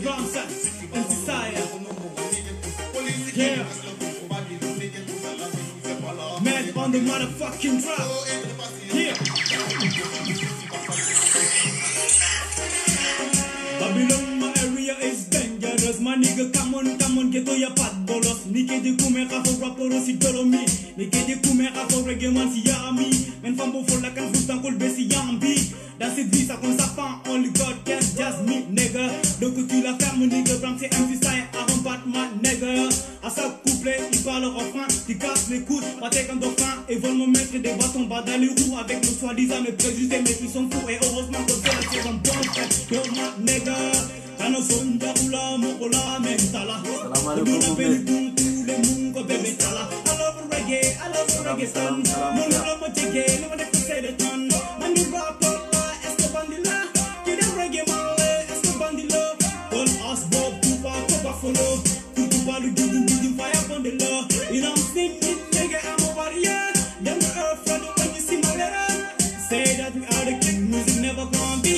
Ramsa, MC Saya. Yeah. Man on the motherfucking drop. Yeah. Babylon, my area is dangerous. My nigga, come on, get on your path, bolos. Nike de kume kafo raporo si dolomi. Nike de kume kafo reggae man si yami. Men fambo for la kan futan kol besi yambi. Dans cette vie, ça comme ça pan, only God can just me, nigga. Donc tu la fermes, nigga, Bram c'est MC Sai, avant Batman, nigga. À ça couplet, il parle refrain, tu casses les coudes, pas t'es comme dauphin. Et veulent me mettre des bâtons bas dans les roues avec nos soi-disant mes préjugés, mais ils sont fous. Et heureusement qu'on fait la saison bon fait, yo ma nigga. Quand on sonne d'Aoula, Mokola, Mentala. On a fait le bon coup, les mungo, bébé tala. I love reggae son. Mon nom est Jigé, no one ever say the ton. Man, you rap bandila, get a reggae man, it's the bandila. All us Bob, Tupa, follow. Tupa, do fire bandila. You know I'm singing, nigga, I'm a warrior. Them the earth, brother, when you see my letter. Say that we are the king, music never gonna be.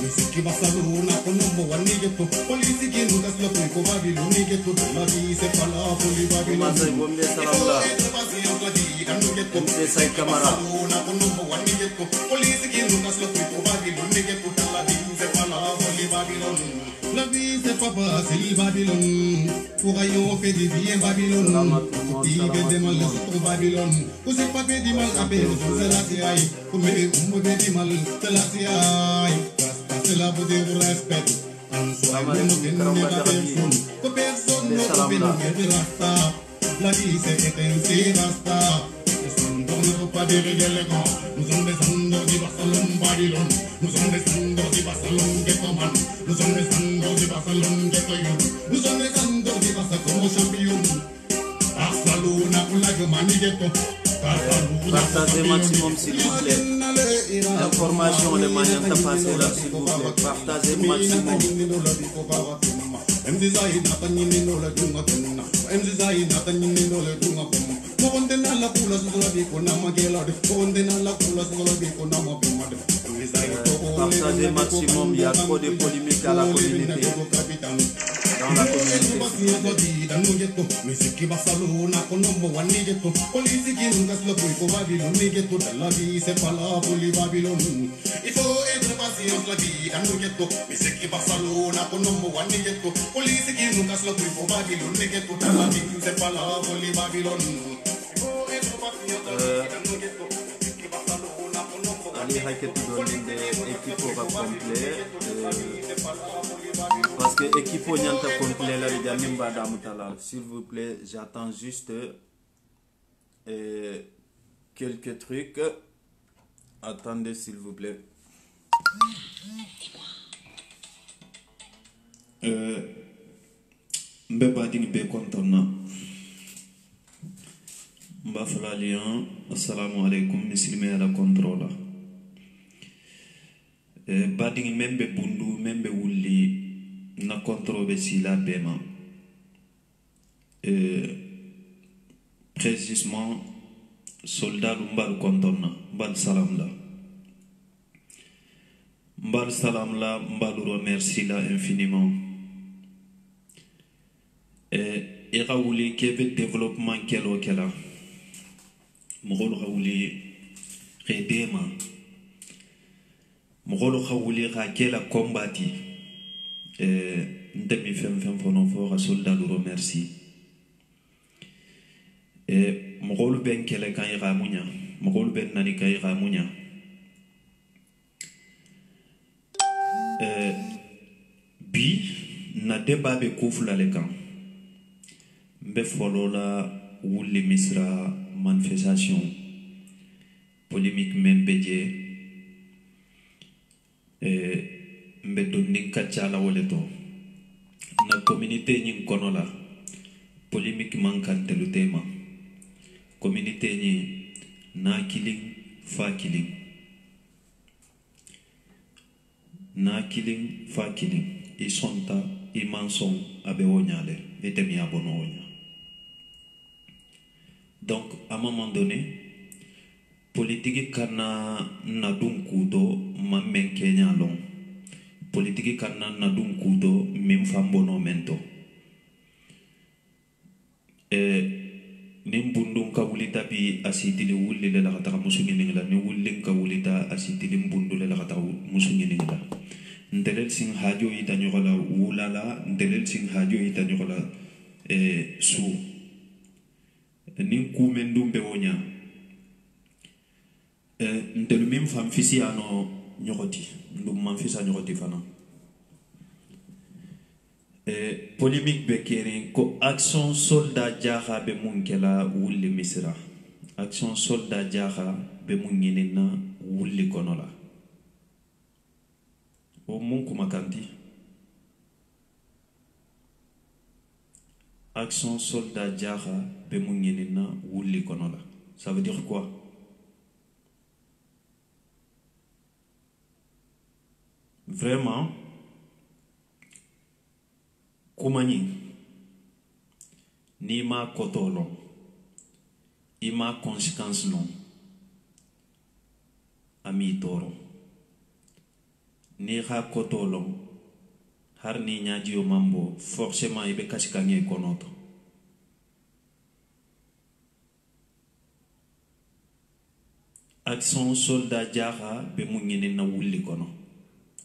Music Barcelona con number one nigga to police again Lucas lo fue con Babylon nigga to la vie c'est pas là pour les Babylon c'est bon bien ça là c'est ça camara con number one nigga to police again Lucas lo fue con Babylon nigga to la vie c'est pas là pour les Babylon la vie c'est pas facile Babylon pour ailleurs fait des bien Babylon qui fait des mal sur Babylon ou c'est pas fait des mal à peine c'est la CIA pour me des mal c'est la CIA c'est la beauté pour respect. En soi, il ne pas personne. Que personne ne peut nous rasta. La vie c'est éteinte, rasta. Nous sommes pas des régulants. Nous sommes descendants du Barcelone, Babylone. Nous sommes descendants du Barcelone, Ghettoman. Nous sommes descendants du Barcelone, Ghettoyou. Nous sommes descendants du Barcelone comme champion. Barcelone, pour la Germanie, Ghetto. Partagez maximum s'il vous plaît. Information de manière de passer là s'il vous plaît. Partagez maximum. Partagez maximum, il y a trop de polémiques à la communauté. Dans la communauté. Music Barcelona con number one nigga to police qui nous casse le bruit pour Babylone nigga to la vie c'est pas là pour les Babylone il faut être patient la vie dans nous ghetto Music Barcelona con number one nigga to police qui nous casse le bruit pour Babylone nigga to la vie c'est pas là pour les Babylone il faut être patient la vie dans nous ghetto Music Barcelona con number one nigga to l'équipe complet parce que équipe nyanta complet là les amis madame Talal s'il vous plaît j'attends juste quelques trucs attendez s'il vous plaît mbe bading be kontona mba falalian assalamu alaikum muslimi ala contrôle bading membe bundu membe wuli na controversie la bema précisément soldat mbal kontona mbal salam la mbal remercie la infiniment et raouli kebe développement kelo kela mogol raouli redema mogol raouli rakela combati ndemi fem fono fora soldat lu remercie mogol ben kele kan ira munya mogol ben nani kan ira munya bi na débat be kufula le kan mbe folola wuli misra manifestation polémique membedje mbe donni kachala woleto na communauté nyin kono la polémique mankante lu tema communauté nyi na killing fa killing isonta imanson abe wonyale etemi abono wonya. Donc à un moment donné politique kana na dunkudo mamen Kenya long politique kanna na dun kuto min fambono mento nin bundun ka wulita bi asitili wulli le la kata musu ngini la ni wullin ka wulita asitili bundu le la kata musu ngini la ndelel sing hajo ita nyola wulala ndelel sing hajo ita nyola su nin kumendum be wonya ndelu mim fam fisi ano nyokoti ndum man fisa nyokoti fana polémique be keren ko action soldat jaha be munkela wulli misra action soldat jaha be munginina wulli konola o mun kuma kanti action soldat jaha be munginina wulli konola ça veut dire quoi? Vraiment kumani ni ma kotolon ima conséquence non ami toro ni ha kotolon har ni nyaji o mambo forcément ibe kashikange konoto action soldat jaha be munyene na wulli kono.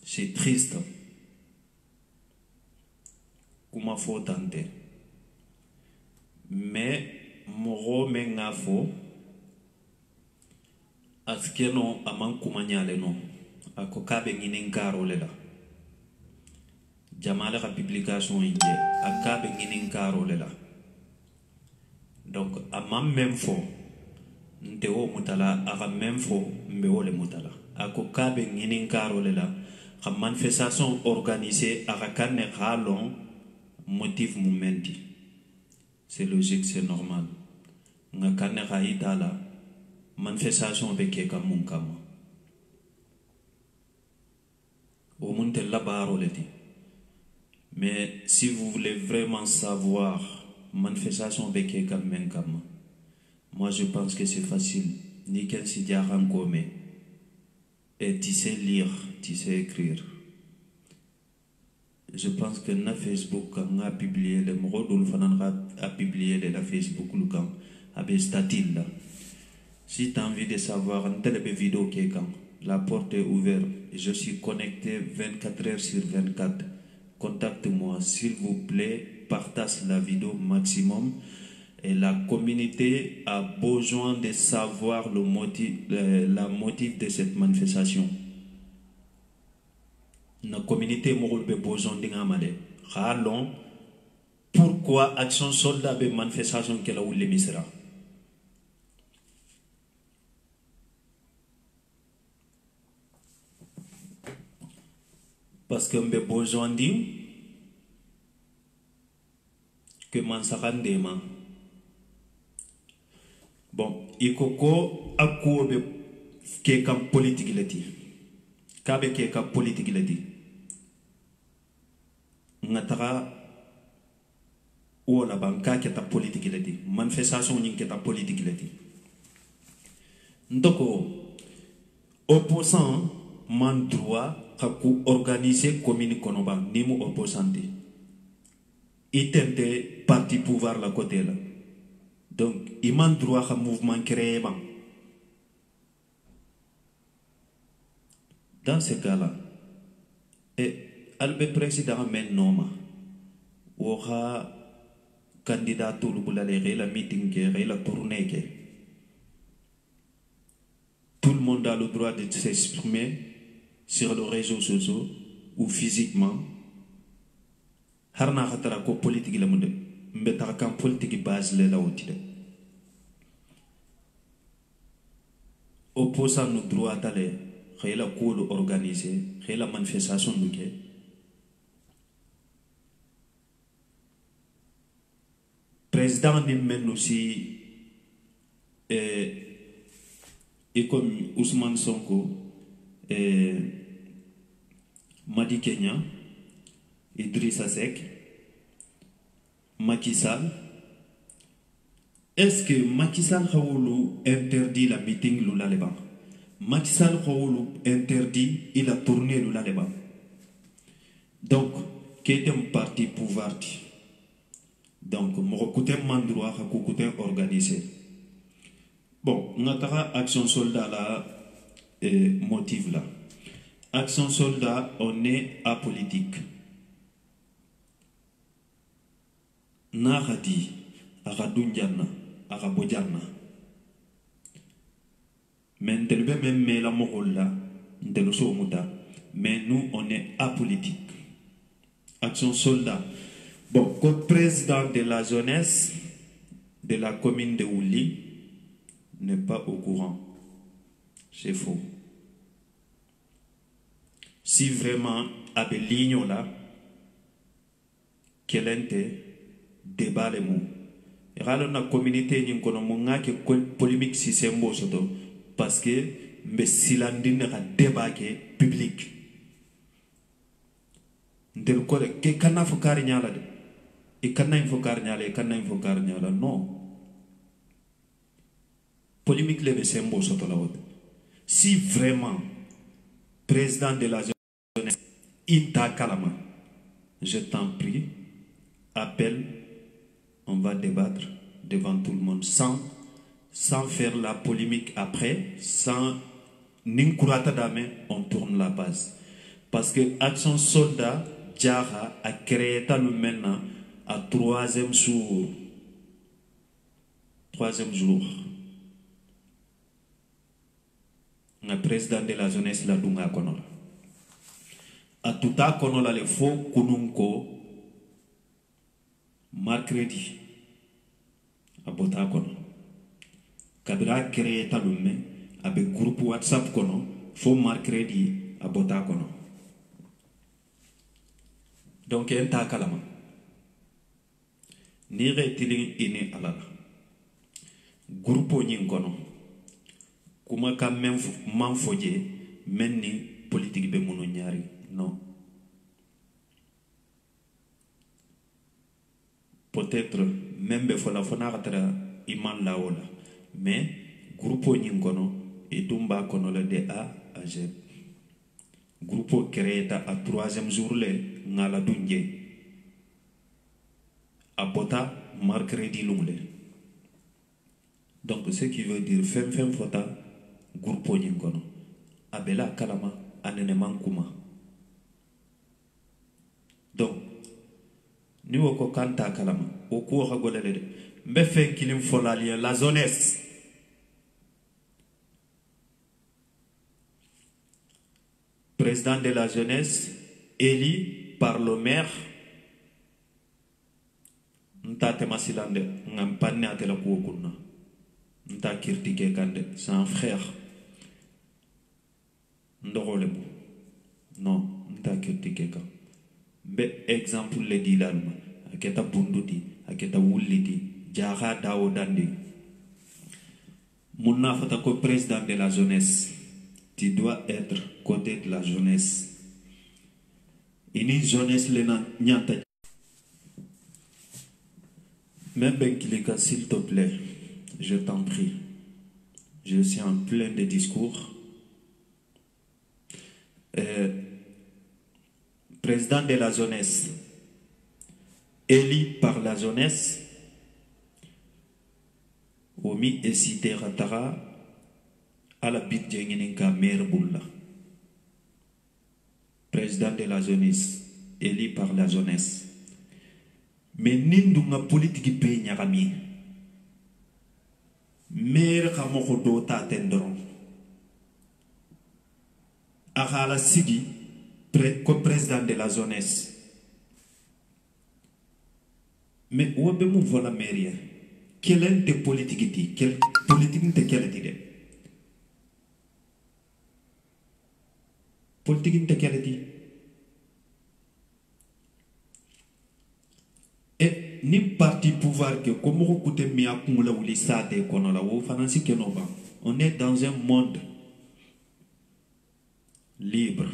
C'est triste. Kuma fo tante. Mais moro mengafo askeno aman kumanyale no. Ako kabe nginin karo lela. Jamale ka publication inje. Akabe nginin karo lela. Donc aman memfo nteo mutala aka memfo mbewole mutala. Ako kabe nginin karo lela. La manifestation organisée à Rakane Ralon motif momenti. C'est logique, c'est normal. Ngakane Raïdala manifestation avec Keka Munkama. Au monde de la baroleti. Mais si vous voulez vraiment savoir manifestation avec Keka Munkama, moi je pense que c'est facile. Ni qu'un sidia rancomé. Et tu sais lire, tu sais écrire. Je pense que na Facebook a publié le Morodul Fananra a publié la Facebook Lukan avec statil là. Si tu as envie de savoir une telle vidéo qui est quand la porte est ouverte, je suis connecté 24 heures sur 24. Contacte-moi s'il vous plaît, partage la vidéo maximum. Et la communauté a besoin de savoir le motif de cette manifestation. La communauté a besoin de savoir pourquoi action soldat de manifestation qu'elle a eu les misra. Parce qu'on a besoin de dire que Mansarandema. Bon, il faut que quelqu'un politique le dit. Kabe quelqu'un politique le dit. Natara ou la banque qui est politique le dit. Manifestation qui est politique le dit. Donc, opposant man droit à organiser commune konoba ni mu opposante. Il tente parti pouvoir la côté là. Donc, il m'a droit à un mouvement créé. Dans ce cas-là, le président mène Noma, aura candidat pour la meeting, la tournée. Tout le monde a le droit de s'exprimer sur les réseaux sociaux ou physiquement. Harna khatara ko politique la monde. Mbetara kan politique base le la otide. Opposant nous droit d'aller, la cour organisée, la manifestation nous que. Président ni mène aussi et comme Ousmane Sonko, Madi Kenya, Idrissa Seck, Macky Sall. Est-ce que Macky Sall a interdit la meeting Lula Leban? Macky Sall a interdit il a tourné Lula Leban. Donc, qui est un parti pouvoir? Donc, mon côté mandroit, côté organisé. Bon, on a action soldat là, motif là. Action soldat, on est apolitique. Naradi, Aradunjana, Arabodjana. Mais nous, on est apolitique. Action soldat. Bon, comme président de la jeunesse de la commune de Ouli n'est pas au courant. C'est faux. Si vraiment, avec l'igno là, quel était débat les mots. Et alors, la communauté, nous avons une polémique si c'est un beau soto. Parce que, mais si l'andine a débarqué public. Ndel ko ke kana fo kar nyala de e kana info kar nyala e kana info kar nyala non polémique le sembo soto la wote si vraiment président de la jeunesse inta kalama je t'en prie appelle on va débattre devant tout le monde sans faire la polémique après sans n'inkurata dame on tourne la base parce que action soldat Jara a créé le maintenant à troisième jour. Le président de la jeunesse la dunga konola. A tout à konola le faux kununko mercredi. A bota kono. Kabira créé le même avec groupe WhatsApp kono faux mercredi a bota kono. Donc, il y a un kalama. Ni retili ini alala. Groupe nyingono. Kuma ka manfoje menni politique be mono nyari. Non. Peut-être même be fola fona katara iman laola. Mais groupe nyingono et tumba kono le de A à Z. Groupe créé à troisième jour le ngala dunje a bota mercredi lungle. Donc ce qui veut dire fem fota groupe nyingono abela kalama anene mankuma. Donc ni woko kanta kalama o ko ha golele de mbe fe kilim folali la jeunesse. Président de la jeunesse, élu par le maire, nta temasilande, ngampane atela kuokuna, nta kirtike kande, c'est un frère. Ndorolebo, non, nta kirtike kan. Be exemple le di lanma, aketa bunduti, aketa wuliti, jara dao dandi. Mouna fatako président de la jeunesse. Tu dois être côté de la jeunesse. Une jeunesse le nyanta. Même Benkileka, s'il te plaît, je t'en prie. Je suis en plein de discours. Président de la jeunesse, élu par la jeunesse, Omi et Cité Ratara. À la bite de maire Boula. Président de la jeunesse, élu par la jeunesse. Mais n'indunga politique pays nyarami. Maire Kamokodo Tatendron. Akala Sigi, comme président de la jeunesse. Mais où est-ce que la mairie? Quelle est la politique? Quelle politique est quelle idée? Politique intégralité. Et ni parti pouvoir que comme on coûte mieux pour la ou les sades qu'on a là où financer que non. On est dans un monde libre.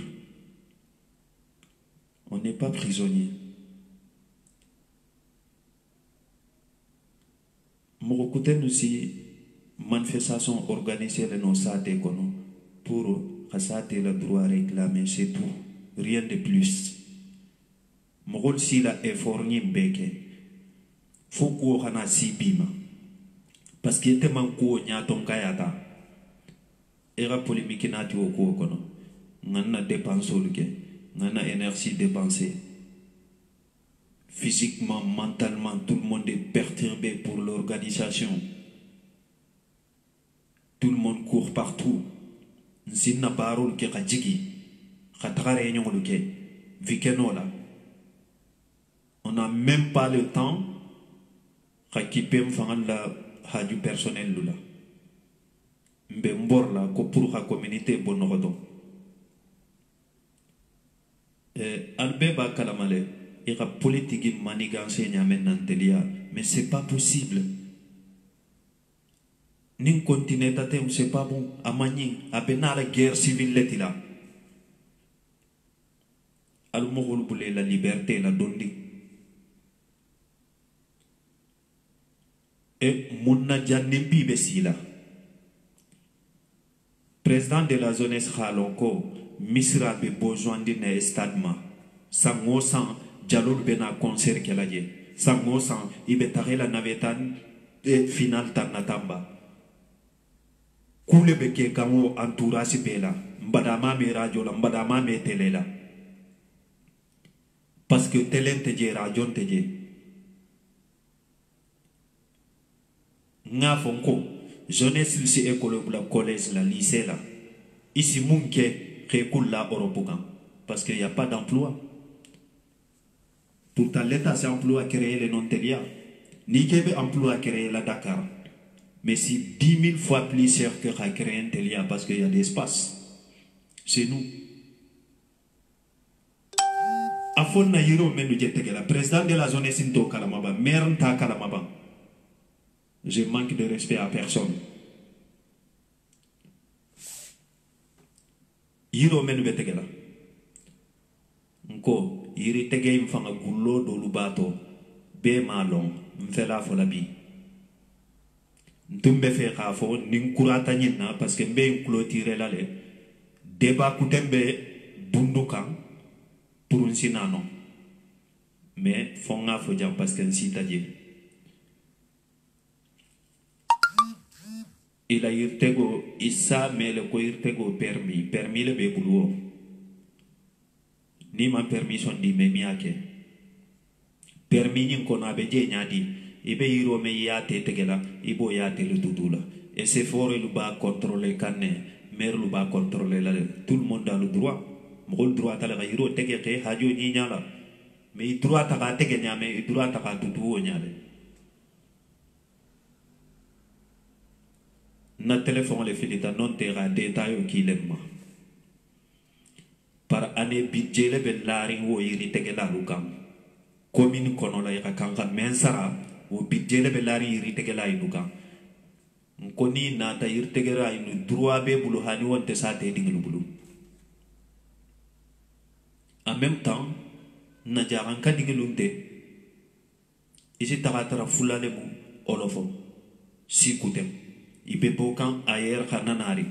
On n'est pas prisonnier. Mon côté aussi manifestation organisée de nos sades pour Rassate le droit à réclamer, c'est tout. Rien de plus. mogol sila effort ni mbeke foko kana sibima parce que te man ko nya ton kayata era polémique na ti o ko kono ngana dépense luke ngana énergie dépensée physiquement mentalement tout le monde est perturbé pour l'organisation. Tout le monde court partout. Nsinna barul ke kajigi khatra réunion luke vikenola. On n'a même pas le temps d'équiper la du personnel lula. Mbe mborla ko pour la communauté bonodo. Albeba kalamale ira politique manigance nyamenantelia mais c'est pas possible. Ning continue tatem c'est pas bon amani abena la guerre civile letila. Al mohol boule la liberté la dondi. Et Mouna Djanembi Bessila, président de la zone Khalonko, Misra be besoin d'une stadma. Sango san Djalol bena concert kelaje. Sango san ibetare la navetan et final tanatamba. Koule beke kamo entourage bela. Mbadama me radio la mbadama me télé la. Parce que télé teje radio teje. Nga fonko jeunesse lycée école la collège la lycée là ici munke rekul la europogan parce qu'il y a pas d'emploi. Pourtant l'état s'est emploi à créer les non-telia ni kebe emploi à créer la Dakar mais c'est 10 000 fois plus cher que à créer un telia parce qu'il y a des espaces chez nous. Afon na yiro menu jeteke la président de la zone Sinto Kalamaba maire ta Kalamaba. Je manque de respect à personne. Yiro menu betegela. Nko yiri tege mfanga gullo do lubato be malon mfela folabi. Ntumbe fe khafo ninkurata nyina parce que mbe clôturer la le débat kutembe bundukan pour un sinano. Mais fonga fo jam parce que nsitaje. Il a irtego isa mele ko irtego permis le bebulo ni ma permission di me miake permis ni ko na be je nyadi ibe yiro me yate tegela ibo yate le tutula et c'est fort le ba contrôler kanne mer lu ba contrôler la tout le monde a le droit mo le droit ta la yiro tege ke hajo ni nyala mais droit ta ka tege nyame droit ta ka tutu nyale. Na téléphone le filita non terra détail qui l'aime par année budget le ben laring wo yiri tegela lukam commune kono la yaka kanga mensara wo budget le ben laring yiri tegela lukam koni na ta yiri tegera inu droit be bulu hani wonte sa te dinglu bulu en même temps na jaran ka dinglunte isi tagatara fulale mu olofo si kutem ibe bokan ayer khananari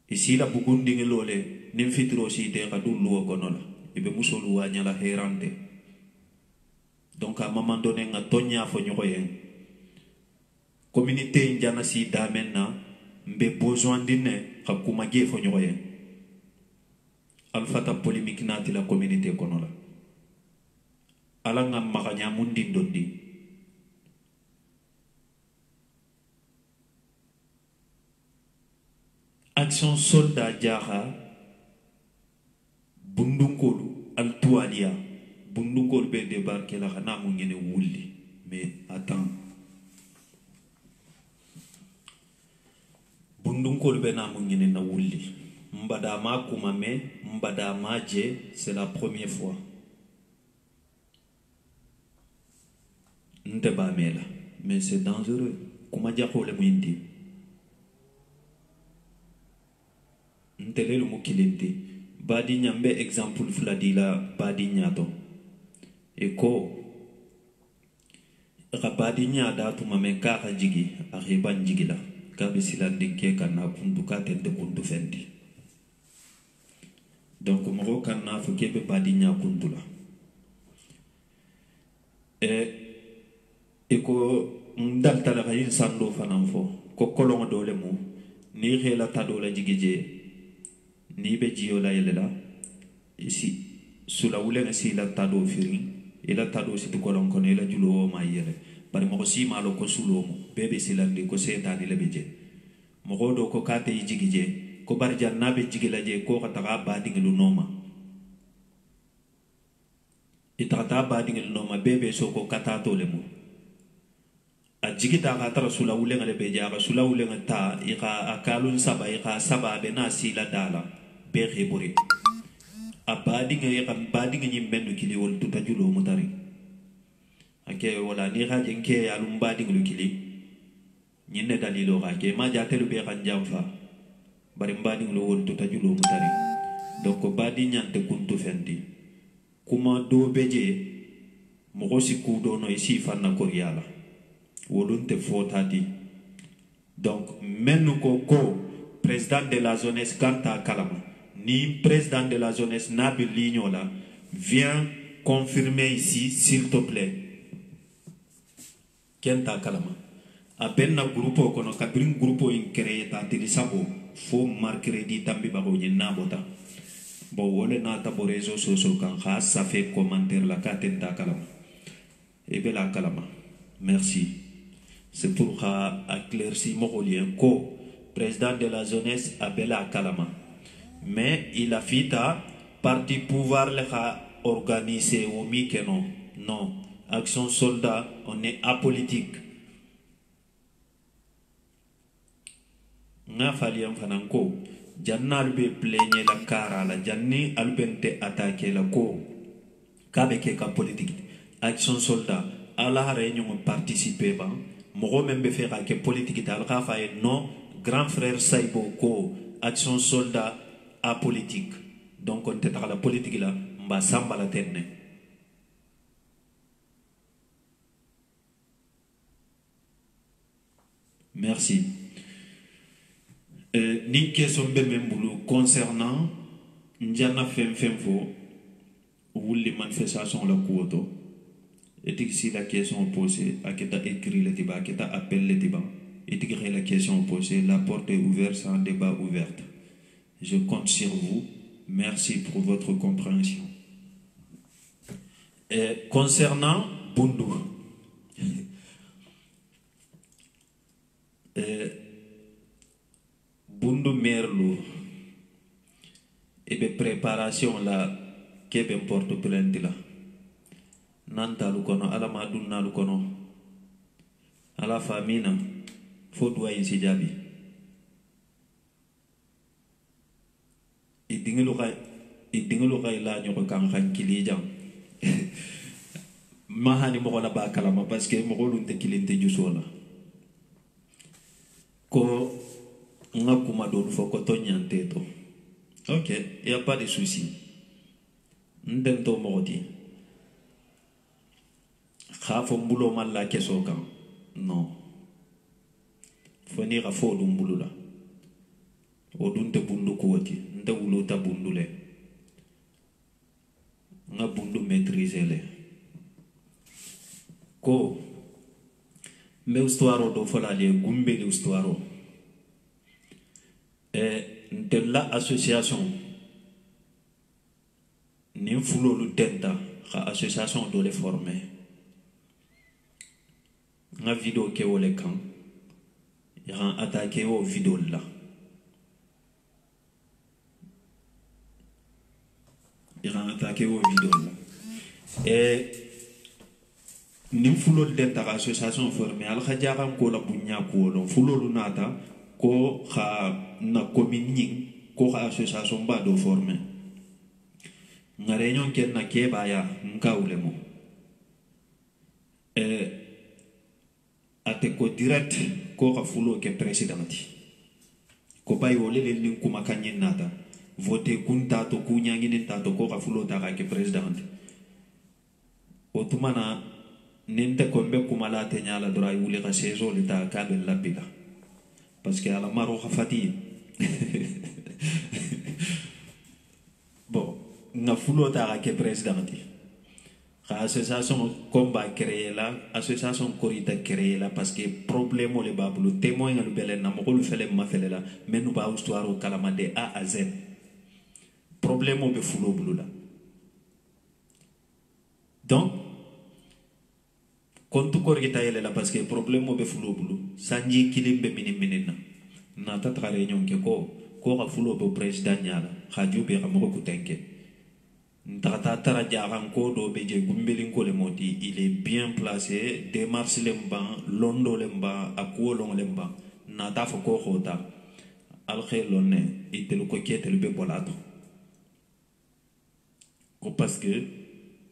isi la bugundi ngelole nim fitro si te kadulu konola ibe musolu wa nyala herante donc à un moment donné nga tonya fo nyoyen communauté njana si damena mbe besoin dine khakuma ge fo nyoyen alfata polémique nati la communauté konola ala nga maganya mundi dondi. Action soldat Diara Bundunkolu Altualia Bundunkolu be débarqué la xana mu ngene wulli mais attends Bundunkolu be na mu ngene na wulli mbada ma kumame mbada ma je c'est la première fois nte ba mela mais c'est dangereux kuma jako le muindi ntelelu mukilinte badi nyambe exemple fladila badi nyato eko badi nyada tuma meka jigi akhiban jigila kabe silandi ke kana kunduka tende kundu fendi donc mo kan na fo kebe badi nya kuntula e ko ndal tala kay sando fanam fo ko kolon dole mu ni xela tado la jigije ni be jiyo la yelela isi sula wule nga si la tado firi ila tado si kolon kono ila julo ma yele bari mo si malo ko sulo mu bebe silandi ko setani le beje mo do ko kate jigije ko bari janna be jigila je ko kata ga ba dingilu noma itata ba dingilu noma bebe so ko kata to le mu a jigita ka tara sula wule nga le beje ka sula wule nga ta ika akalun saba ika saba be na sila dala be khiburi abadi nga kan badi nga nyimbendu kili wol tuta julo mutari ake wala ni ha jenke alum badi ngulu kili nyine dalilo ga ke ma jatelu be kan jamfa bari badi ngulu wol tuta julo mutari donc badi nyante kuntu fendi kuma do beje mo gosi kudo no isi fanna koryala wolunte fotati donc menu ko président de la jeunesse kanta kalama ni président de la jeunesse Nabil Lignola vient confirmer ici s'il te plaît kenta kalama abenna grupo kono kabrin grupo in créé ta tilisabo fo mercredi tambi ba ko nyina bota bo wole na ta bo réseau social kan ha ça fait commentaire la katenta kalama e bela kalama merci. C'est pour éclaircir mon ko président de la jeunesse Abela Kalama. Mais il a fait parti pouvoir le organiser au que non. Non. Action soldat, on est apolitique. Nga fali am fananko. Janna albe plaigne la cara la janni albente attaquer la ko. Kabe ke ka politique. Action soldat. Allah réunion participer ba. Mogo membe fera ke politique tal ka fa non grand frère Saibo ko action soldat apolitique donc on teta la politique la mba samba la tenne merci ni question be membulu concernant njana fem wuli manifestation la kuoto et si la question posée, à qui t'a écrit le débat, à qui t'a appelé le débat, et la question posée, la porte est ouverte, c'est un débat ouvert. Je compte sur vous. Merci pour votre compréhension. Et concernant Bundu, Bundu Merlo, et bien préparation là, qui porte plainte là. Nanta lukono ala madunna lukono ala famina fodwa yisi jabi idingelu kay la nyoko kan kili jam mahani mo na ba kalama parce que mo golunte kilinte jusona ko ngakuma don foko to nyante to OK, il y a pas de souci ndento moti khafo mbulo malla keso kan non foni rafo dum bulula odunte bundu ko wati nda wuluta bundule nga bundu maîtriser le ko me histoire do fola le gumbe de histoire de la association ni fulo lu tenta ka association do le former nga vidéo ke wole kan iran attaqué au vidéo là et nim fulo tenta ka association former al khajaram ko la bunya ko lo fulo lu nata ko kha na commune ko kha association ba do former nga réunion ken na ke baya nkawle mo ate ko direct ko ka fulo ke presidenti ko bay wole le nin kuma kanyen nata voter kunta to kunya ngine tato ko ka fulo ta ka ke presidenti otumana ninte ko be kuma la te nyala dora wuli ka sezo le ta ka be labila parce que ala maro khafati bon fulo ta ke président ti association combat créé la association korita créé la parce que problème le babulu témoin le belen na mo lu fele ma fele la menu ba histoire au kalama de A à Z problème be fulo bulu la donc kontu korita yele la parce que problème be fulo bulu sanji kilimbe minina na ta tra réunion ke ko ka fulo be président nyala radio be ka mo ko tenke Ndata tara jaran ko do beje gumbelin ko le moti il est bien placé démarche lemba londo lemba akuo long lemba na ta fo ko khota al khelone itel ko ketel be bolato ko parce que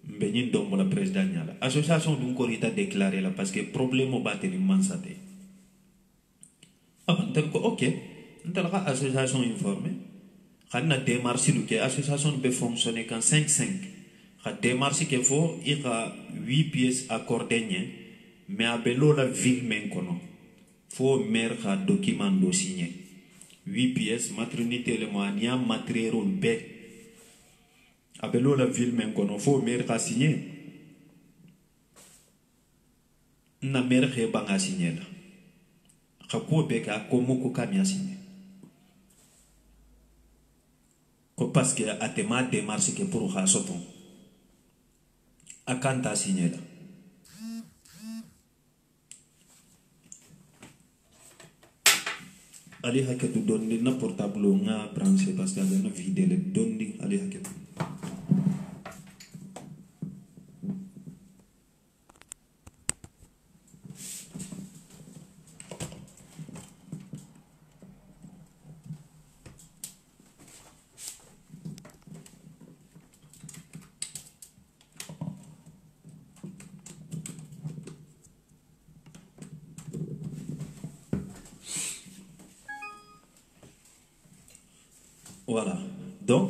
mbeni ndombo la président nyala association dun ko rita déclarer la parce que problème o bateli mansate tel ko OK ntel ka association informée Khana démarche lu ke association peut fonctionner qu'en 5-5. Kha démarche ke fo il a 8 pièces accordées mais à belo la ville men kono. Fo maire kha document do signé. 8 pièces maternité le moania matériel B. A belo la ville men kono fo maire kha signé. Na maire khe banga signé la. Kha ko be ka komo ko kamia signé. Parce que a tema démarche que pour ha soton a kanta signé là ali haketu donni na portable nga branché parce que na vidéo le donni ali haketu Voilà. Donc,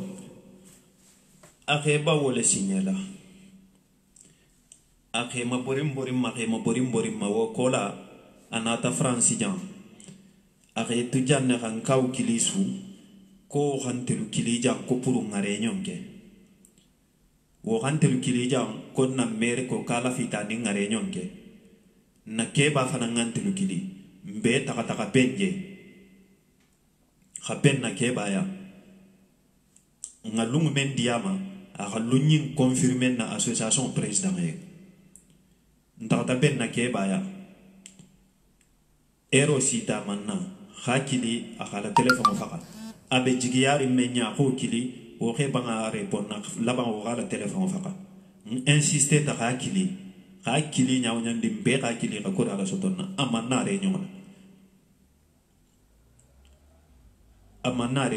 Akeba wole signé là. Akema borim ma wo kola anata francijan. Ake tujan ne kankau kilisu ko hantelu kilijan ko puru ngare nyonge. Wo hantelu kilijan ko na mere ko kala fitani ngare nyonge. Na keba fana ngantelu kili. Mbe taka benje. Khaben na keba ya. Nga lungu men diama a lunyin confirmer na association président ye ndata ben na ke baya ero sita manna hakili a khala téléphone faka abe jigiyari menya ko kili o ke banga répondre na laban o khala téléphone faka insister ta hakili nyawnya ndimbe hakili ka ko dala sotonna amanna re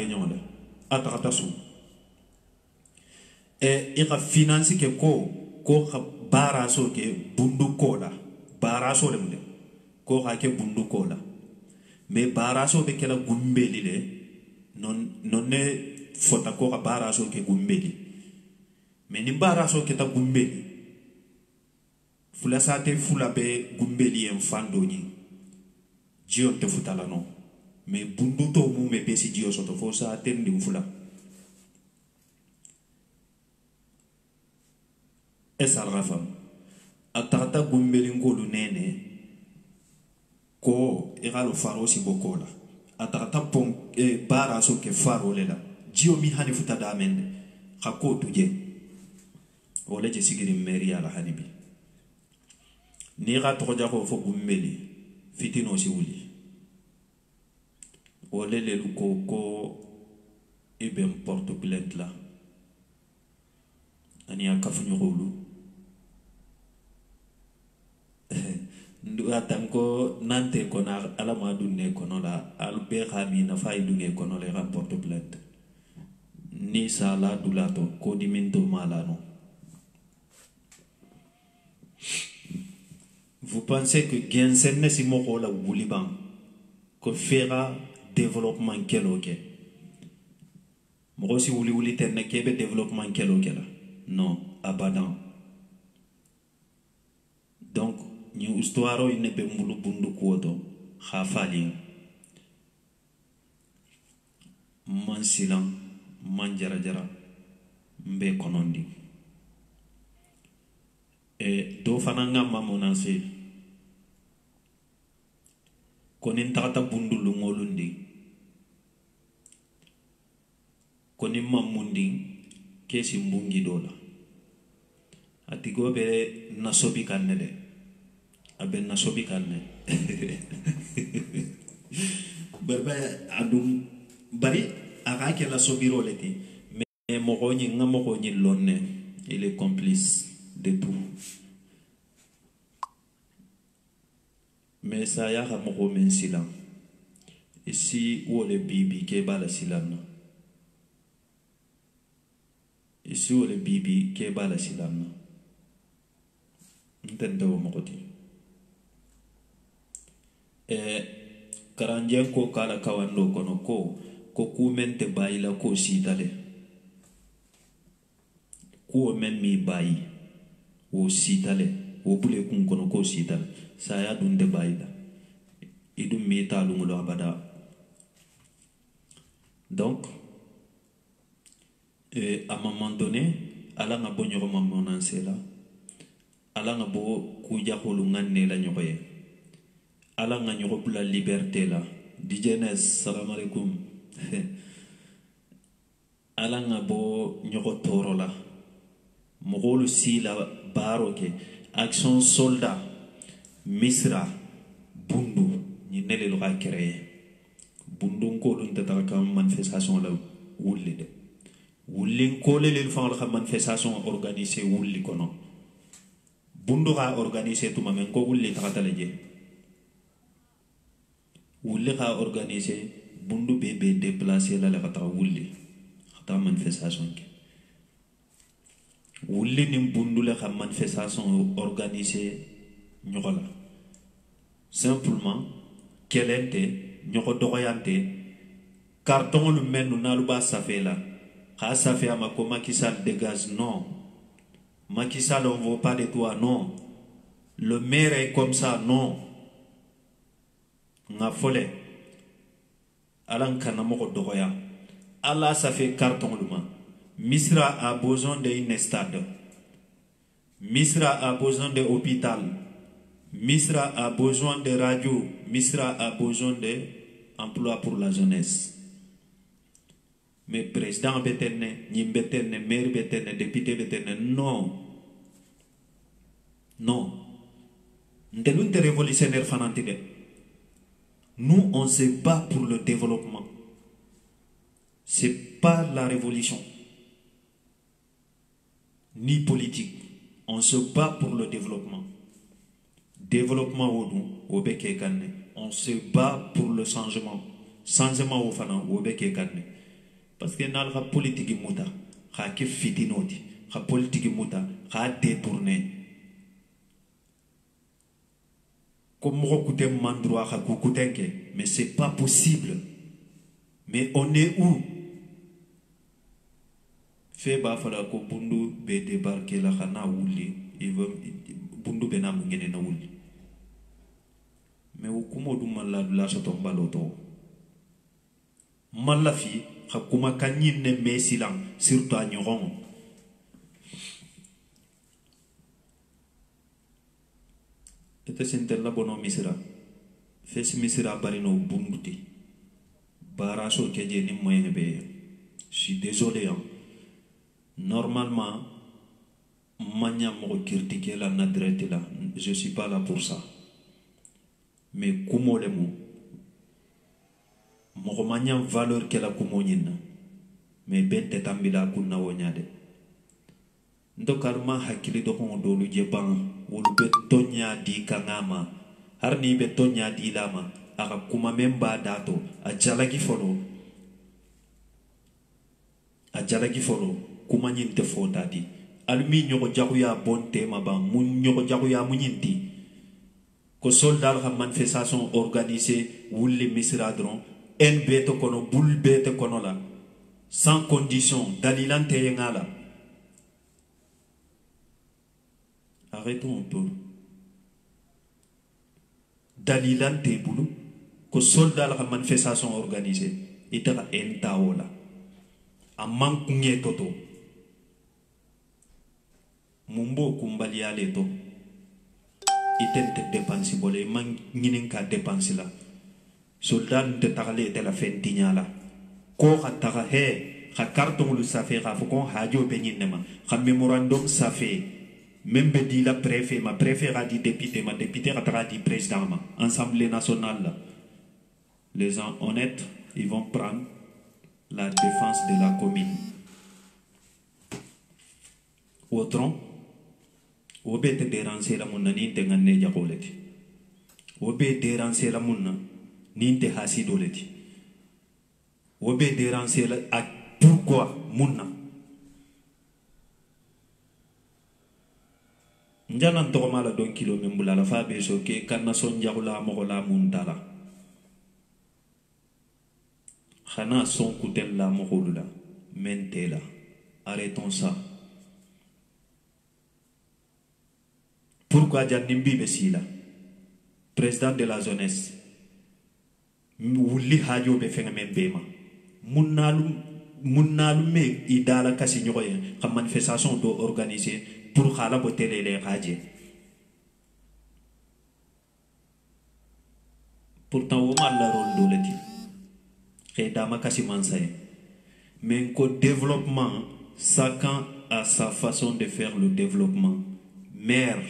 nyona ataka su il a financé que ko baraso ke bundu kola baraso le mde ko ha ke bundu kola mais baraso be kala gumbeli le non ne fota ko baraso ke gumbeli mais ni baraso ke ta gumbeli fula sate fula be gumbeli en fando ni jio te futala no mais bundu to mu me be si jio soto fo sa tendi fula esa rafa atata gumbelin ko lu nene ko egalo faro si bokola atata pon bara so ke faro lela jio mi hani futa da mende khako tuje wala je sigiri meri ala hanibi ni ga to ja ko fo gumbeli fitino si wuli wala le ko ibe porte plainte la ani akafunyo rulu ndu atanko nante kona alama dunne kono la albe khami na fay dunge kono le rapporte plainte ni sala dulato ko diminto malano. Vous pensez que Gensen ne si moko la wuliban ko fera développement keloke mo si wuli tenne kebe développement keloke la non abadan. Donc ni histoire ine be mbulu bundu kodo khafali man silan man jara mbe konondi e do fana ngama monanse konin takata bundulu ngolundi konin mamundi kesi mbungi dola atigo be nasobi kanne de abe nasobi kanne berbe adum bari akake la sobiro leti mais mogoni ngamogoni lonne il est complice de tout mais ça ya mogo men silam ici où le bibi ke bala silam ici où le bibi ke bala silam ntende wo mogoti karanjen ko kala kawando kono ko kumente bayila ko sitale ko men mi bayi o sitale o bule kun kono ko sitale saya dunde bayila idum mi talumulo abada donc à un moment donné ala nga bonyo mamonansela ala nga bo kuja holu nganne la nyoye ala nga nyogo la liberté la di jeunesse salam alaikum ala nga bo nyogo toro la mogolu si la baro ke action soldat misra bundu ni nele lo ka créer bundu ko dun tata ka manifestation la wulli de wulli ko le fa la manifestation organisée wulli kono bundu ka organisé tuma men ko wulli takata leje wulli ka organisé bundu bebe déplacer la kata wulli kata manifestation ke wulli ni bundu la ka manifestation organisé nyokola simplement kelente nyoko doyante carton lu menu nalu ba safela ka safe ama ko Macky Sall dégage non Macky Sall on veut pas de toi non le maire est comme ça non nga fole alan kana moko doya Allah ça fait carton lu ma Misra a besoin d'une stade Misra a besoin de hôpital Misra a besoin de radio Misra a besoin d'emploi pour la jeunesse mais président betene ni betene maire betene député betene non non ndelunte révolutionnaire fanantide nous on se bat pour le développement c'est pas la révolution ni politique on se bat pour le développement au beke kanne on se bat pour le changement au fana au beke kanne parce que nal politique muta ha ke fitinoti ha politique muta ha détourner comme recoute mandroit ha kukutenke mais c'est pas possible mais on est où fait ba fala ko bundu be débarquer la khana wuli il veut bundu be na ngene na wuli mais ukumo du malla la sa tomba loto malla fi hakuma kanyin ne mesilang surtout a nyoron ete sentella bono misira fes misira barino bunduti baraso keje ni moyen be je suis désolé hein. Normalement manya mo critiquer la nadrete là je suis pas là pour ça mais kumo le mo mo manya valeur que la kumo nyina mais bente tambila kunna wonyade ndokarma hakili do ko do lu jeban wolu be tonya di kangama harni be tonya di lama aka kuma memba dato a jalagi folo kuma nyinte fota di almi nyoko jaguya bonte maba mun nyoko jaguya munyinti ko soldat ha manifestation organisée wulli misradron NB to kono bulbe te kono la sans condition dalilante yengala arrêtons un peu dalilante bulu ko soldat ha manifestation organisée itara entaola amman kunye toto mumbo kumbali ale to itente dépense bolé man ñinin ka dépense la soldat te tagalé de la fentignala ko khataga he kha carton lu safé kha fukon hajo be ñinema kha memorandum safé même be di la préfet ma préfet a dit député ma député a dit président ma assemblée nationale là. Les gens honnêtes ils vont prendre la défense de la commune autrement obe te déranger la munna ni te ngane jakoleti obe déranger la munna ni te hasidoleti obe déranger la a pourquoi munna njalan to mala don kilo membula la fa be so ke kanna son jagula mo la muntala khana son kutel la mo la mentela arrêtons ça. Pourquoi Janimbi Bessila, président de la jeunesse, Wuli Hajo Befengamembema, Munnalum me idala Cassignoye, comme manifestation d'eau organisée pour Halabotel les radiers. Pourtant, on a la rôle de l'éthique. Et Dama Kassimansaye. Mais qu'au développement, chacun a sa façon de faire le développement. Maire,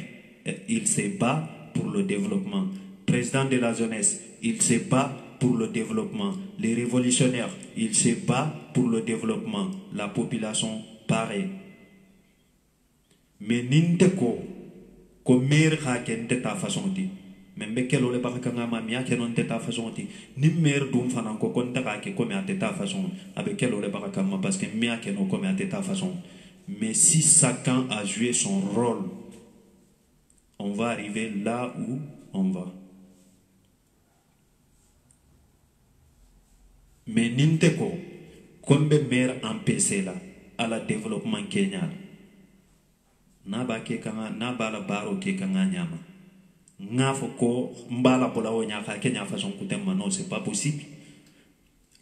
il se bat pour le développement. Président de la jeunesse, il se bat pour le développement. Les révolutionnaires, il se bat pour le développement. La population, pareil. Mais ninteko, comme maire haken de ta façon dit. Même quel ole bakanga mamia qui non de ta façon dit. Ni maire dum fanan ko konta ke comme à ta façon. Avec quel ole bakanga parce que mia qui non comme à ta façon. Mais si chacun a joué son rôle, on va arriver là où on va. Mais ninteko, comme maire en PC là, à la développement Kenya. Naba kekanga, naba la baro kekanga nyama. Ngafo ko mbala pola onya ka Kenya façon kutemma non c'est pas possible.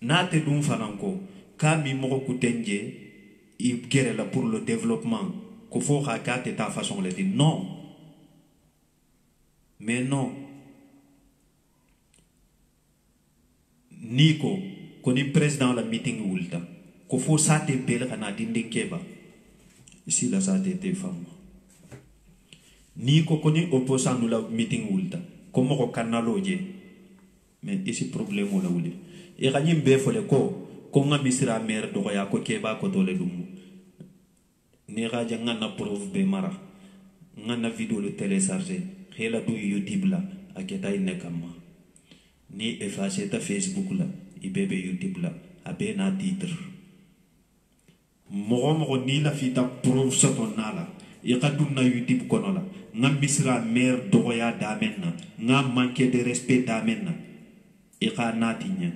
Nate dum fananko, kami moko kutenje, il guerre là pour le développement. Ko fo hakate ta façon le dit non. Mais non. Nico, qu'on est président de la meeting oulta, qu'il faut s'attendre à la dindekeba. Ici, là, ça a été femme. Nico, qu'on est opposant à la meeting oulta, comment on canaloge. Mais ici, problème ou la oule. Et Ranyim Befole ko, qu'on a mis la mère de Roya Kokeba Kotole Dumu. Nera Jangana preuve Bemara. Ngana vidéo le télécharger. Hela du YouTube la aketa inekama ni effacer ta Facebook la ibebe YouTube la abe na titre mo ni la fita proof sotonala yakadu na YouTube kono la ngam misra mère doya damenna ngam manquer de respect damenna ika natinya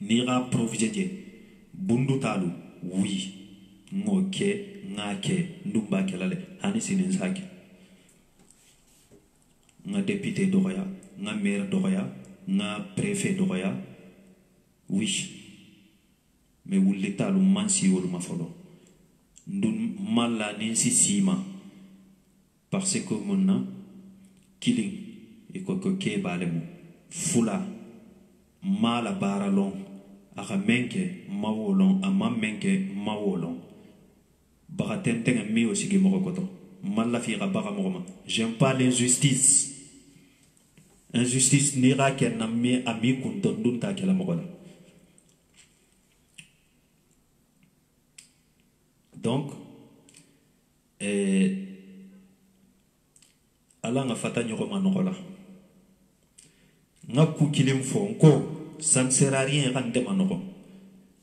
ni ra proof jeje bundu talu oui ngoke ngake ndumba kelale hani sinin saki nga député d'Oroya, nga maire d'Oroya, nga préfet d'Oroya, oui. Mais où l'État le mansi ou le mafolo. Nous mal n'insi sima. Parce que mon a killing et cocoque balemo. Fula mala baralon. Aka menke mawolon, ama menke mawolon. Baratenten mi aussi que morokoto. Malafira baramoroma. J'aime pas l'injustice. Injustice n'ira qu'un ami kundondun ta kela mokola. Donc, ala nga fata nyoro manokola. Nga kukilim fonko, ça ne sert à rien rande manoko.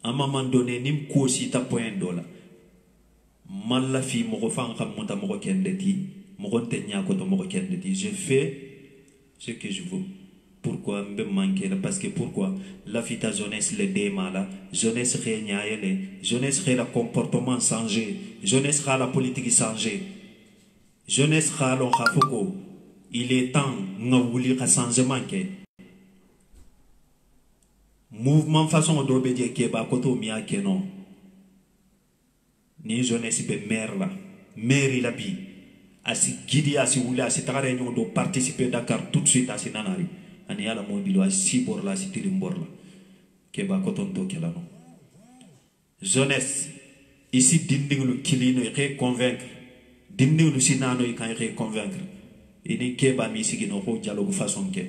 À un moment donné, nim kosi ta point dola. Malafi moko fan kam monta moko kendeti, moko tenya koto moko kendeti. Je fais ce que je veux. Pourquoi me manquer là? Parce que pourquoi la fita jeunesse le démala, jeunesse régnale, jeunesse la comportement changé, jeunesse la politique changé, jeunesse l'on khafoko. Il est temps nga wuli ka changement ke. Mouvement façon d'obédier ke ba koto miya ke non. Ni jeunesse be mer là. mairie la bi asi gidi asi wuli asi taga réunion do participer Dakar tout de suite asi nanari ani ala mobilo asi borla asi tirim borla keba kotonto kelano jeunesse ici dindinglu kilino e convaincre dindinglu sinano e kan e convaincre ini keba mi sigino ko dialogue façon ke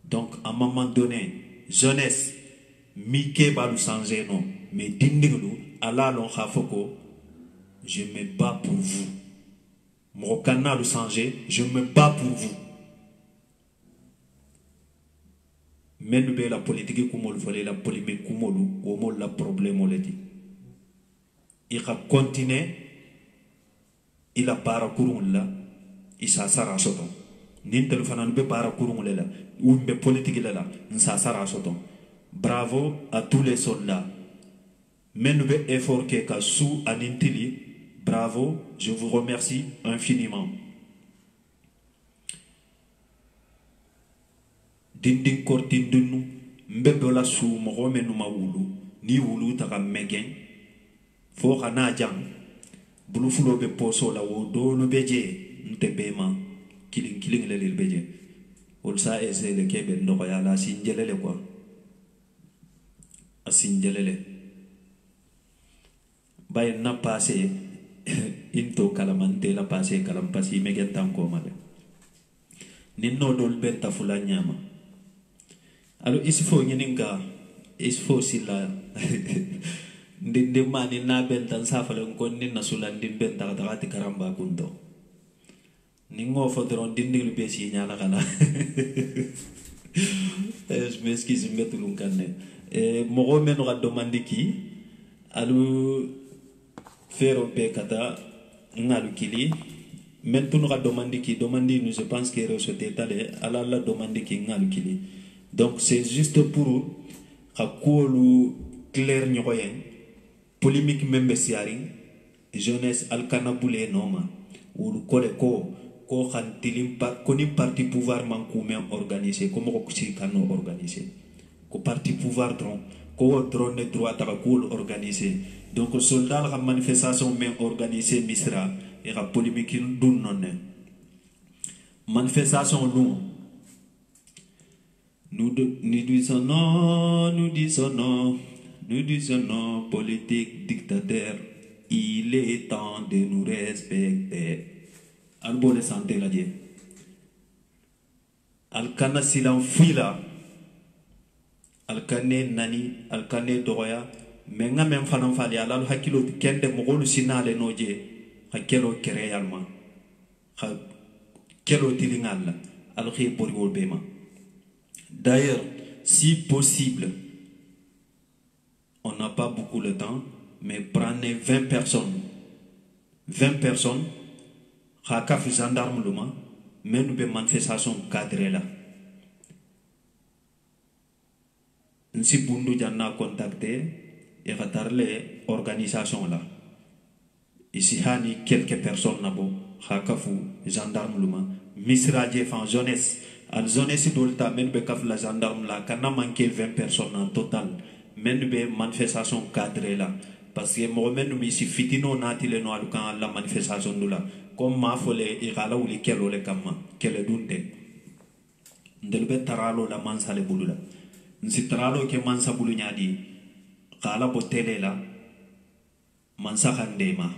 donc à un moment donné jeunesse mi keba lu changer non mais dindinglu ala lon khafoko je me bats pour vous mon canal lu changer je me bats pour vous même la politique kumol fallait la polémique kumolu au mot la problème oleti il a continué il a bara kurungla isa sara soto nin téléphone be bara kurungla ou be politique la sa sara soto bravo à tous les soldats même be effort que ka sous anintili bravo je vous remercie infiniment dindin kortin dunu mbebe la su mo menu ma wulu ni wulu ta megen fo xana jang bulu fulo be poso la wo do no beje nte bema kilin kilin le le beje ol sa ese le kebe ndo ya la sinjelele quoi asinjelele bay na passé into kalamante la passé kalam pasi megen tanko male ninno dol benta fula nyama. Alors, il faut il faut sila ndinde mani na bentan safale kon ni nasula ndim benta tagati karamba kundo ningo fodron dindil be si nyala kala je m'excuse mbetulun kanne mo men ra demande ki alu fero be kata ngalu kili men tunu ra demande ki demande nous je pense que reçoté tale ala la demande ki ngalu kili. Donc c'est juste pour que clair nyoyen polémique même siaring jeunesse alkana boulé noma ou kole ko khantilim par koni parti pouvoir man koumen organisé comme ko ci kano organisé ko parti pouvoir dron ko drone droit ta ko organisé donc soldat la manifestation men organisé misra et la polémique dun non manifestation nous disons non, politique, dictateur, il est temps de nous respecter. Albo le santé la die. Alkana silan fila, alkane nani, alkane doya, menga men fanan fali alal hakilo kende mogolu sinale noje, hakelo kereyalma, hakelo tilingala, alkhi bori bema. D'ailleurs, si possible, on n'a pas beaucoup de temps, mais prenez 20 personnes. 20 personnes, Hakaf gendarme luma, mais nous avons manifestation cadrée là. Si Bundu Janna contacté, et retarder l'organisation là. Ici, Hani, quelques personnes nabo, Hakafu, gendarme luma, Misra Jeffan, jeunesse. Al zone si dolta men be kaf la gendarme la kana manqué 20 personnes en total men be manifestation cadrée là parce que mo men mi si fitino nati le no al kan la manifestation dula comme ma folé igala wuli kelo le kamma kele dunte ndel be taralo la mansale bulula nsi taralo ke mansa bulu nyadi kala bo tele la mansa khandema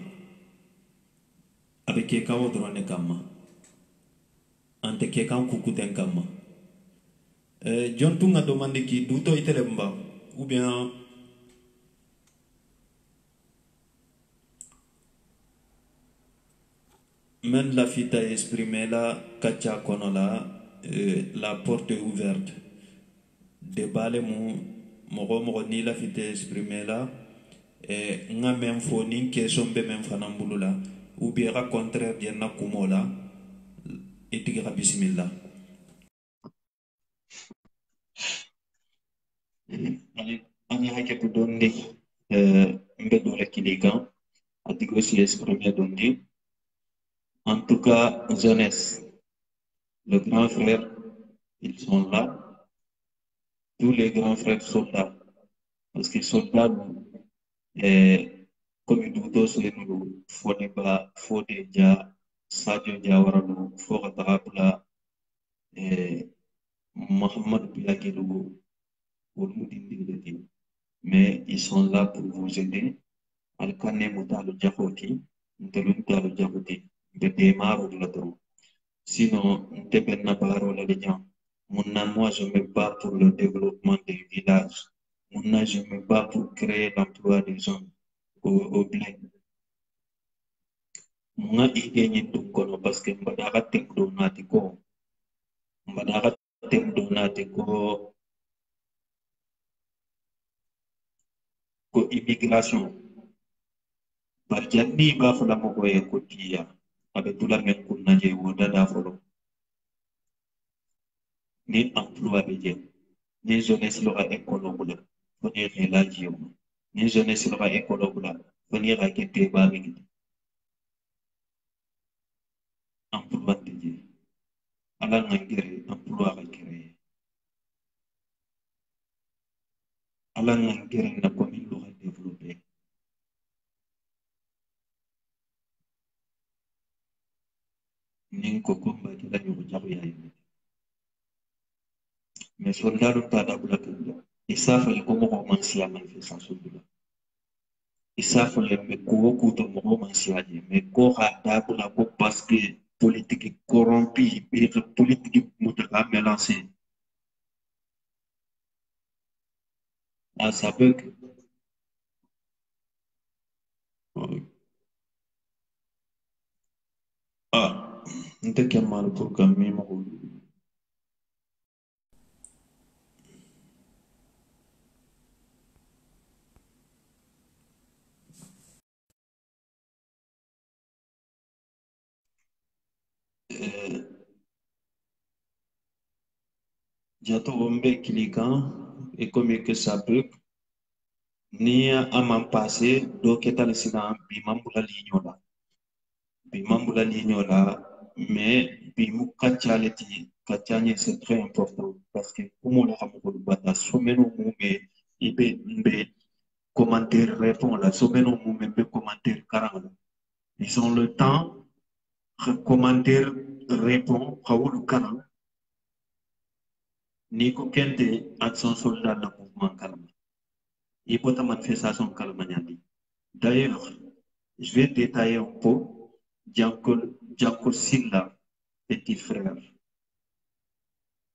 avec kawo drone kamma ante kekan kukuten kama John Tunga demande qui douto itelemba ou bien même la fita exprimé la kacha konola la porte est ouverte débat le mo ni la fita exprimé la nga même foni question be même fanambulula ou bien ra contraire bien na kumola etigira bismillah ani haketu donde mbedo le kilikan atigo si exprimer donde en tout cas jeunesse le grand frère ils sont là tous les grands frères sont là parce qu'ils sont là comme duto senu foni ba fode ja Sadio Diawara fo katapula Mohamed Biakelugo pour nous dire, mais ils sont là pour vous aider. Alkane mutalo jakoti, mutalo jakoti, bébé maro de la tro. Sinon, n'tebenna baro la gens. Moi, je me bats pour le développement des villages. Je me bats pour créer l'emploi des gens au bled. Muna igenye tunkono parce que mbadaka tekdo natiko. Mbadaka tekdo natiko ko immigration. Barjandi ba fala mo ko e ko tiya. Abe tula men kunna je woda da folo. Ni emploi be je. Ni jeunesse lo a école foni relaji ni jeunesse lo a école foni ra kete ba mi emploi be je. Ala ngere emploi ba créer. Ala ngere na commune lo développer. Ni ko komba ki la ñu jabu yaay. Mais soldat tada bula kenda. Isafa le como romansi la manifestation bula. Isafa le me ko ko to romansi la me ko hada bula ko parce que politique corrompue et politique mutaka mélanger. Ah ça peut que nte kemal pour que mi mo jato bombe cliquant et comme que ça peut ni à m'en passer do ketal sina bimambula lignola bimambula lignola mais bimu kachaleti kachanye c'est très important parce que comme on a ramolo bata someno mumbe ibe mbe commentaire répond la someno mumbe commentaire karanga ils ont le temps commentaire répond Raoul Karan Nico Kente action soldat le mouvement calme. Il peut manifestation calme. D'ailleurs, je vais détailler un peu Django Silla, petit frère.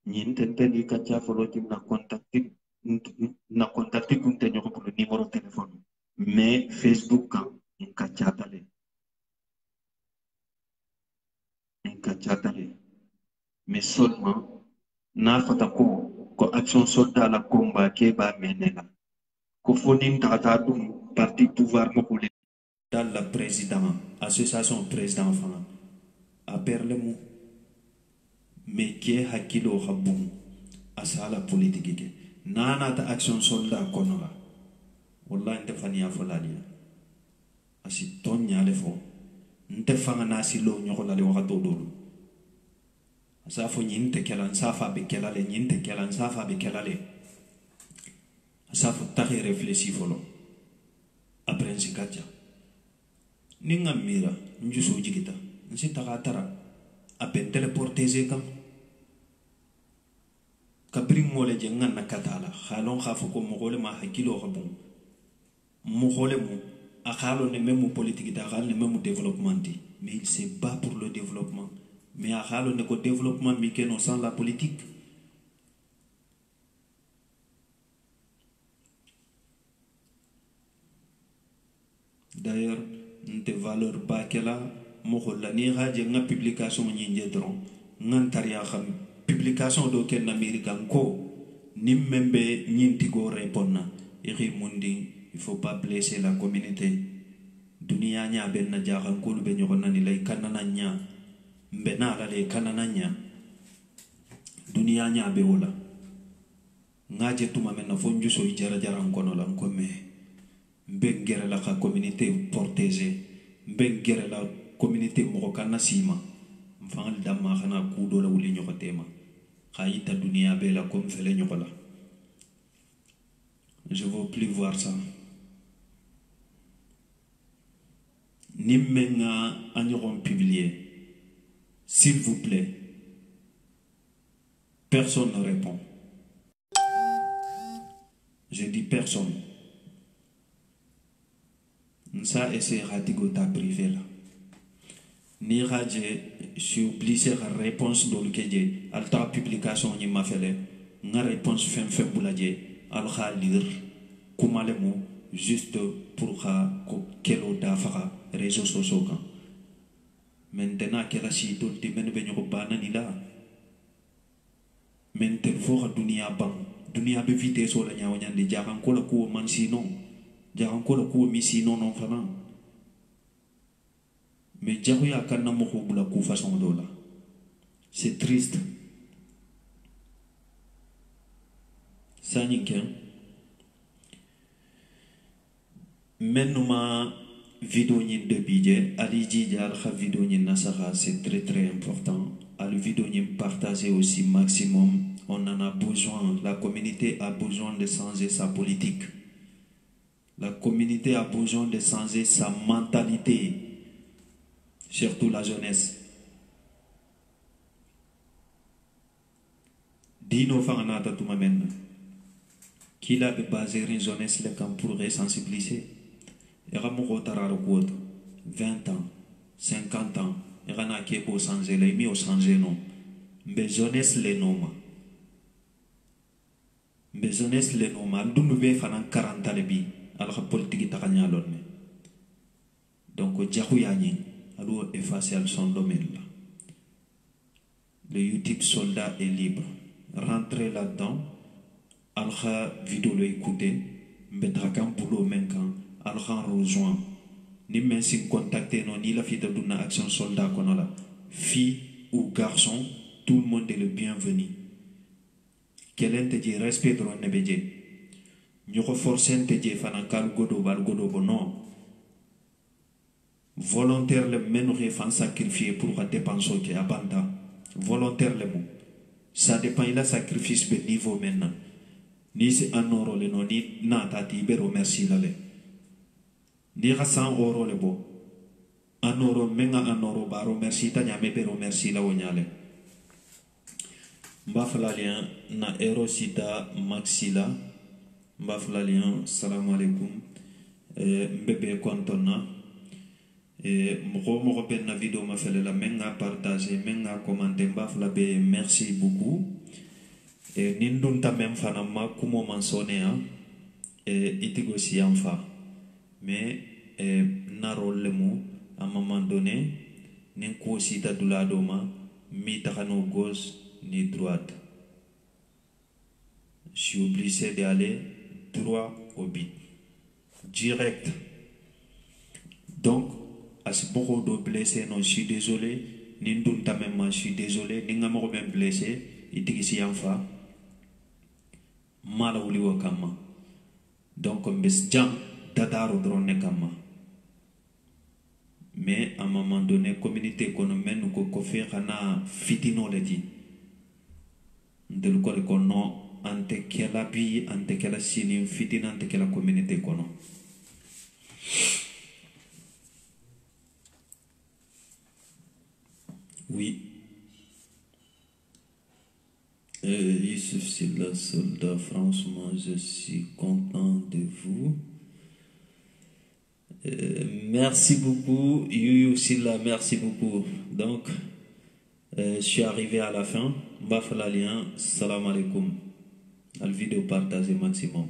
Ni ni kacha follow na contacté pour le numéro de téléphone. Mais Facebook un kacha tale. Un kacha tale. Mais seulement na fata ko action soldat la combat ke ba menela. Ko fonim tata dum parti pouvoir mo dans la président association président fana a perlemu mais qui hakilo habum asala politique ke nana ta action soldat konola wallahi nte fani afolali asi tonya le fo nte fanga nasi lo nyokola le wakato dolu asa fo nyinte kelan safa be kelale nyinte kelan safa be kelale asa fo taxi réfléchir folo après nsikatja ninga mira njuso jigita nsi tagatara apen teleporteze kam kabri mole je nganna katala khalon khafu ko mogole ma hakilo khabum mogole mu akhalo ne même politique da khalo ne même développement mais il se bat pour le développement mais akhalo ne ko développement mi keno sans la politique d'ailleurs nte valeur ba kela mo xolla ni xaje nga publication ñi ndron ngan tariya xam publication do ken américain ko nim membe ñinti go répondre iri mundi il faut pas blesser la communauté dunia nya ben na jaxan ko lu be ñoko nani lay kanana nya mbena la lay kanana nya dunia nya be wala ngaje tuma men na fo njuso jara jara kono la ko me mbengere la communauté protégée mbengere la communauté mo kana sima mfangal damma xana ku do la wuli ñoko tema khayita dunia be la comme fele ñoko la je veux plus voir ça Nimenga agneront publié. S'il vous plaît. Personne ne répond. Je dis personne. Ça, c'est ratigota privé là. Ni radje, je suis obligé à réponse dans le kédje. Alta publication ni ma fele. Nga réponse fin bouladje. Alha lire. Kumalemu. Juste pour kelo dafara réseaux sociaux. Maintenant, kela si tout le monde est venu banani là. Maintenant, il faut que dunia bang. Dunia be vite sur la nyawanyan de jaran kola ko man sinon. Jaran kola ko mi sinon non fana. Mais jaruya kana mo ko bula ko façon dola. C'est triste. Ça n'inquiète. Maintenant, vidéo de budget, allez-y, vidéo nasara, c'est très important. Allez vidéo partager aussi maximum. On en a besoin. La communauté a besoin de changer sa politique. La communauté a besoin de changer sa mentalité. Surtout la jeunesse. Dino fanganata tout m'amène. Qui l'a basé une jeunesse le camp pour sensibiliser. Il y a 20 ans, 50 ans. Il y a qui pour changer les mis au changer non. Mais jeunesse les noms. Mais jeunesse les noms. Nous nous faisons 40 ans bi. Alors politique est à donc Djahouyani, alors effacer son domaine là. Le YouTube soldat est libre. Rentrez là-dedans. Alors vidéo le écouter. Mettre un boulot maintenant. Alors rejoint. Ni même si contacter non ni la fille de d'une action soldat qu'on a là. Fille ou garçon, tout le monde est le bienvenu. Quel te dit respect de l'on nous renforçons te dire fanakal godo bal godo bono. Volontaire le menourer fan sacrifier pour dépenser qui abanda. Volontaire le mot. Ça dépend il a sacrifice de niveau maintenant. Ni c'est un euro le non ni nata tibero merci la le. Ni 100 euro le bo. Un euro menga un euro baro merci ta nyame bero merci la wonyale. Mbaflalien na erosita maxila. Mbaflalien salam alaikum. Mbebe kontona. Moko ben na vidéo ma fait la menga partager menga commenter mbaflabe merci beaucoup. Nindunta même fanama kumo mansonea itigo si amfa. Mais narol le mot à un moment donné n'enko sita douladoma mi takano gauche ni droite. Je suis obligé d'aller droit au but. Direct. Donc, à ce moment de blessé, non, je suis désolé. Nindunta même, je suis désolé. Ningamo même blessé. Itigisi yanfa. Mala uli wakama. Donc, mbes jam dadaro drone kama. Mais à un moment donné, communauté économique nous ko faire kana fitino le dit. De le ko non ante kela bi ante kela sini fitina ante kela communauté économique. Oui. Youssouf Silla, soldat, franchement, je suis content de vous. Merci beaucoup, Youssouf Silla, merci beaucoup. Donc, je suis arrivé à la fin. Mbafala lien, salam alaikum. Al vidéo partagez maximum.